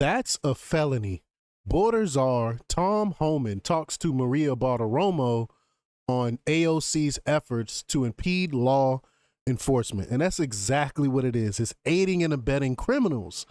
That's a felony. Border Czar Tom Homan talks to Maria Bartiromo on AOC's efforts to impede law enforcement. And that's exactly what it is. It's aiding and abetting criminals.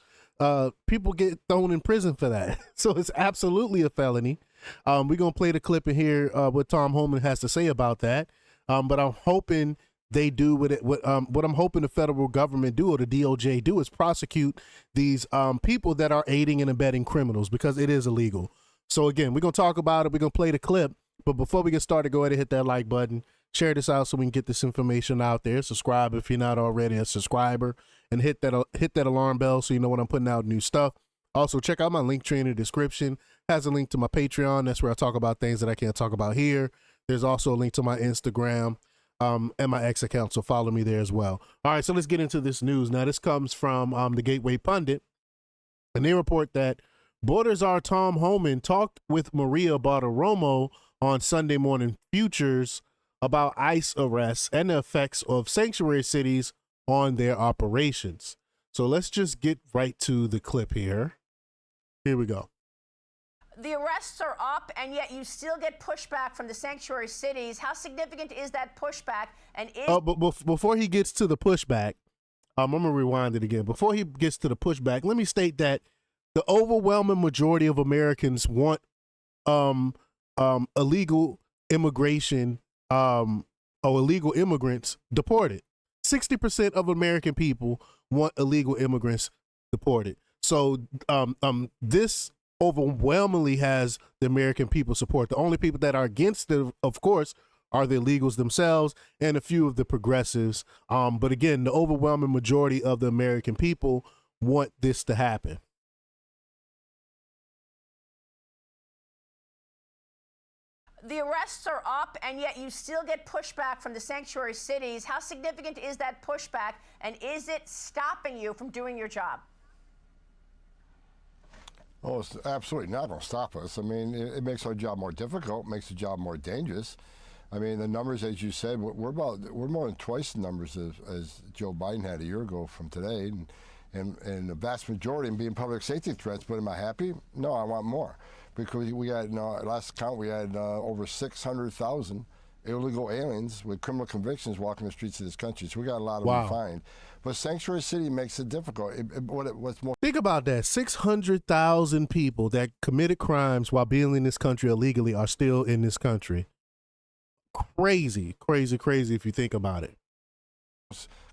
People get thrown in prison for that. So it's absolutely a felony. We're going to play the clip in here, what Tom Homan has to say about that. But I'm hoping they do what I'm hoping the federal government do, or the DOJ do, is prosecute these people that are aiding and abetting criminals, because it is illegal. So again, we're going to talk about it. We're going to play the clip. But before we get started, go ahead and hit that like button. Share this out so we can get this information out there. Subscribe if you're not already a subscriber, and hit that alarm bell so you know when I'm putting out new stuff. Also, check out my link tree in the description. Has a link to my Patreon. That's where I talk about things that I can't talk about here. There's also a link to my Instagram and my X account, so follow me there as well. All right, so let's get into this news. Now, this comes from the Gateway Pundit, and they report that Border Czar Tom Homan talked with Maria Bartiromo on Sunday Morning Futures about ICE arrests and the effects of sanctuary cities on their operations. So let's just get right to the clip here. Here we go. The arrests are up, and yet you still get pushback from the sanctuary cities. How significant is that pushback? And but before he gets to the pushback, I'm gonna rewind it again. Before he gets to the pushback, let me state that the overwhelming majority of Americans want illegal immigration or illegal immigrants deported. 60% of American people want illegal immigrants deported. So this overwhelmingly has the American people support. The only people that are against it, of course, are the illegals themselves and a few of the progressives. But again, the overwhelming majority of the American people want this to happen. The arrests are up, and yet you still get pushback from the sanctuary cities. How significant is that pushback, and is it stopping you from doing your job? Oh, it's absolutely not going to stop us. I mean, it makes our job more difficult, makes the job more dangerous. I mean, the numbers, as you said, we're more than twice the numbers as Joe Biden had a year ago from today, and the vast majority of them being public safety threats. But am I happy? No, I want more. Because we had, last count, we had over 600,000 illegal aliens with criminal convictions walking the streets of this country. So we got a lot of them fined. But sanctuary city makes it difficult. What's more? Think about that. 600,000 people that committed crimes while being in this country illegally are still in this country. Crazy, crazy, crazy if you think about it.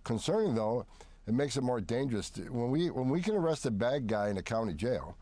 Concerning, though, it makes it more dangerous. When we can arrest a bad guy in a county jail,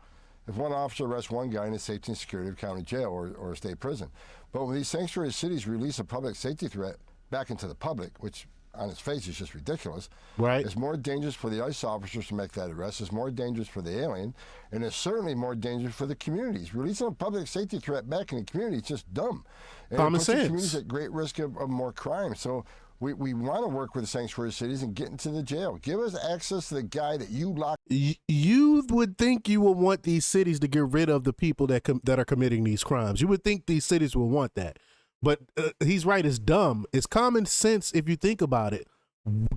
if one officer arrests one guy in the safety and security of county jail or a state prison. But when these sanctuary cities release a public safety threat back into the public, which on its face is just ridiculous, right? It's more dangerous for the ICE officers to make that arrest. It's more dangerous for the alien, and it's certainly more dangerous for the communities. Releasing a public safety threat back in the community is just dumb. And common it puts sense. the communities at great risk of more crime. So we want to work with the sanctuary cities and get into the jail. Give us access to the guy that you locked. You would think you would want these cities to get rid of the people that are committing these crimes. You would think these cities will want that. But he's right. It's dumb. It's common sense if you think about it.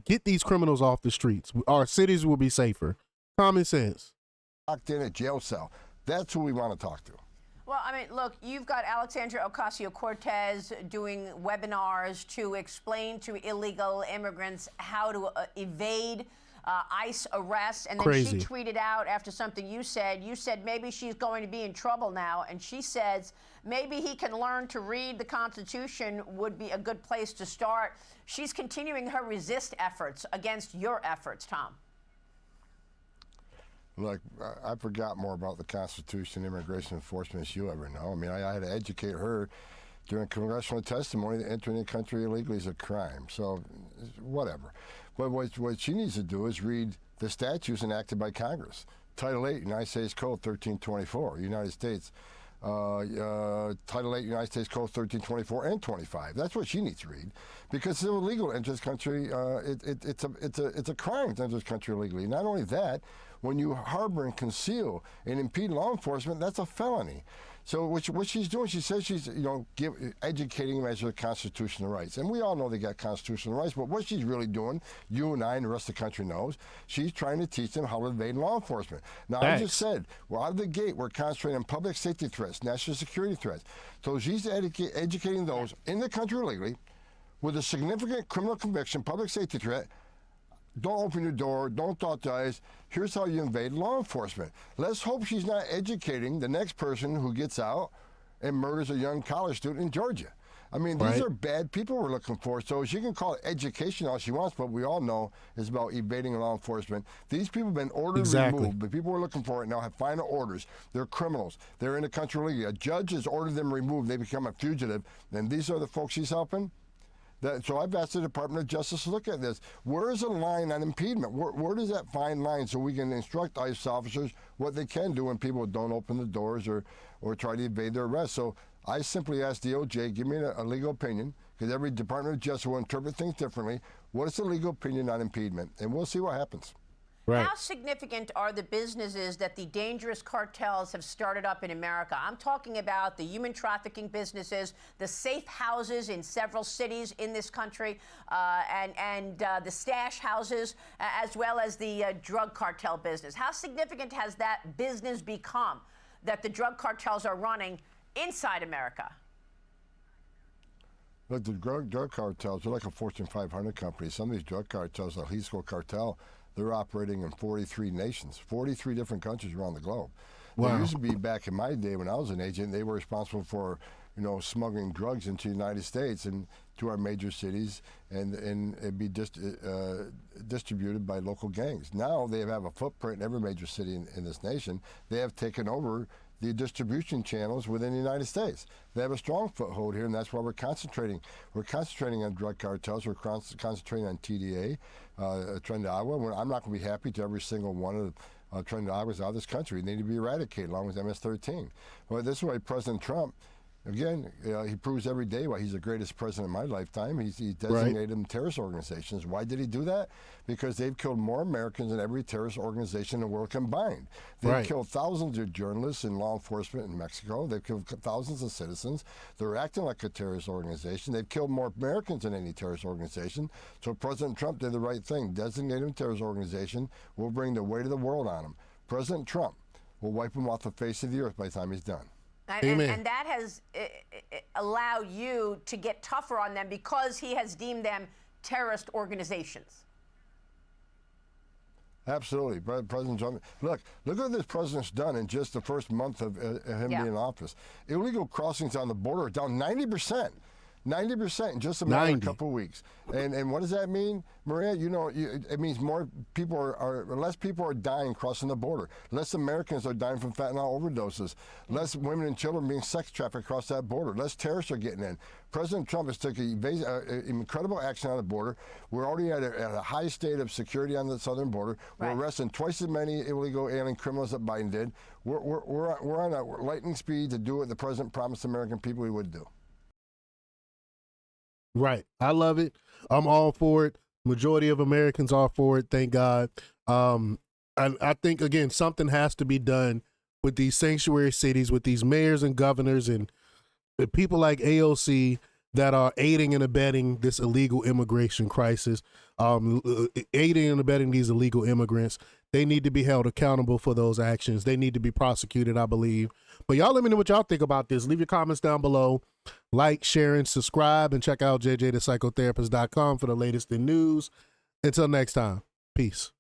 Get these criminals off the streets. Our cities will be safer. Common sense. Locked in a jail cell. That's who we want to talk to. Well, I mean, look, you've got Alexandria Ocasio-Cortez doing webinars to explain to illegal immigrants how to evade ICE arrests. And then Crazy. She tweeted out after something you said. You said maybe she's going to be in trouble now. And she says maybe he can learn to read the Constitution would be a good place to start. She's continuing her resist efforts against your efforts, Tom. Look, I forgot more about the Constitution, immigration enforcement as you ever know. I mean, I had to educate her during congressional testimony that entering the country illegally is a crime. So, whatever. But what she needs to do is read the statutes enacted by Congress. Title 8, United States Code 1324, United States. Title 8, United States Code 1324 and 25. That's what she needs to read, because it's illegal to enter this country. It's a crime to enter this country illegally. Not only that, when you harbor and conceal and impede law enforcement, that's a felony. So what she's doing, she says she's, educating them as to the constitutional rights. And we all know they got constitutional rights, but what she's really doing, you and I and the rest of the country knows, she's trying to teach them how to evade law enforcement. Now, I just said, well, out of the gate, we're concentrating on public safety threats, national security threats. So she's educating those in the country illegally with a significant criminal conviction, public safety threat. Don't open your door, don't dot the I's. Here's how you invade law enforcement. Let's hope she's not educating the next person who gets out and murders a young college student in Georgia. I mean, these are bad people we're looking for. So she can call it education all she wants, but we all know it's about evading law enforcement. These people have been ordered removed. The people we're looking for right now have final orders. They're criminals. They're in the country illegally. A judge has ordered them removed. They become a fugitive. And these are the folks she's helping? So I've asked the Department of Justice to look at this. Where is the line on impediment? Where does that fine line so we can instruct ICE officers what they can do when people don't open the doors or try to evade their arrest? So I simply asked DOJ, give me a legal opinion, because every Department of Justice will interpret things differently. What is the legal opinion on impediment? And we'll see what happens. Right. How significant are the businesses that the dangerous cartels have started up in America? I'm talking about the human trafficking businesses, the safe houses in several cities in this country, and the stash houses, as well as the drug cartel business. How significant has that business become that the drug cartels are running inside America? Look, the drug cartels are like a Fortune 500 company. Some of these drug cartels, the Jalisco cartel, they're operating in 43 nations, 43 different countries around the globe. Wow. There used to be, back in my day when I was an agent, they were responsible for, smuggling drugs into the United States and to our major cities, and it'd be distributed by local gangs. Now they have a footprint in every major city in this nation. They have taken over the distribution channels within the United States. They have a strong foothold here, and that's why we're concentrating. We're concentrating on drug cartels. We're concentrating on TDA, Tren de Agua. I'm not going to be happy to every single one of Tren de Aguas out of this country. They need to be eradicated, along with MS-13. Well, this is why President Trump, again, he proves every day why he's the greatest president in my lifetime. He designated them terrorist organizations. Why did he do that? Because they've killed more Americans than every terrorist organization in the world combined. They've killed thousands of journalists and law enforcement in Mexico. They've killed thousands of citizens. They're acting like a terrorist organization. They've killed more Americans than any terrorist organization. So President Trump did the right thing. Designate them a terrorist organization. We'll bring the weight of the world on them. President Trump will wipe them off the face of the earth by the time he's done. And that has allowed you to get tougher on them because he has deemed them terrorist organizations. Absolutely. President Trump. Look what this president's done in just the first month of him being in office. Illegal crossings on the border are down 90%. 90% in just a matter of a couple of weeks. And what does that mean, Maria? It means less people are dying crossing the border. Less Americans are dying from fentanyl overdoses. Less women and children being sex trafficked across that border. Less terrorists are getting in. President Trump has taken incredible action on the border. We're already at a high state of security on the southern border. We're arresting twice as many illegal alien criminals that Biden did. We're on a lightning speed to do what the president promised American people he would do. Right. I love it. I'm all for it. Majority of Americans are for it. Thank God. I think, again, something has to be done with these sanctuary cities, with these mayors and governors and the people like AOC that are aiding and abetting this illegal immigration crisis, aiding and abetting these illegal immigrants. They need to be held accountable for those actions. They need to be prosecuted, I believe. But y'all let me know what y'all think about this. Leave your comments down below. Like, share, and subscribe, and check out jjthepsychotherapist.com for the latest in news. Until next time, peace.